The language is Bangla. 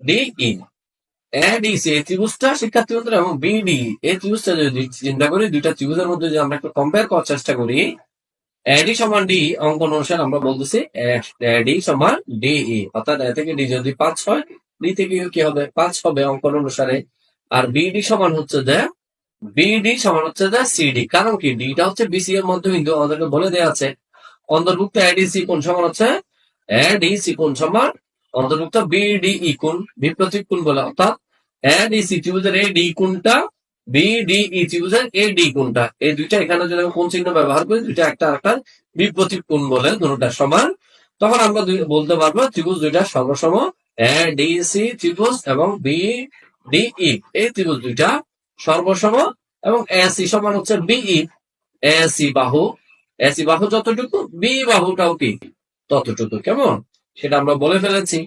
ডিই। এডিসি এই ত্রিভুজটা শিক্ষার্থী বন্ধুরা এবং বিডি এই ত্রিভুজটা যদি চিন্তা করি, দুইটা ত্রিভুজের মধ্যে যদি আমরা একটু কম্পেয়ার করার চেষ্টা করি, এডি সমান ডি অঙ্কন অনুসারে আমরা বলতেছি এডি সমান ডিই, অর্থাৎ এ থেকে ডি যদি 5 হয়, ডি থেকে কি হবে 5 হবে অঙ্কন অনুসারে। আর বিডি সমান হচ্ছে যে সিডি, কারণ কি ডিটা হচ্ছে বিসি এর মধ্যে কিন্তু আমাদেরকে বলে দেওয়া আছে অন্তর্ভুক্ত এডিসি কোণ সমান হচ্ছে এডিসি কোণ সমান অন্তর্ভুক্ত বিডিই কোণ, বিপ্রতীক কোণ বলে, অর্থাৎ এডিসি ত্রিভুজের এডি কোণটা বিডিই ত্রিভুজের এডি কোণটা, এই দুইটা এখানে যদি আমি কোণ চিহ্ন ব্যবহার করি, দুইটা একটা একটা বিপ্রতীক কোণ বলে দুটোটা সমান, তখন আমরা বলতে পারবো ত্রিভুজ দুইটা সর্বসম। এডিসি ত্রিভুজ এবং বিডিই এই ত্রিভুজ দুইটা সর্বসম, এবং এসি সমান হচ্ছে বিই। এসি বাহু যতটুকু, বি বাহুটাও কি ততটুকু, কেমন সেটা আমরা বলে ফেলেছি।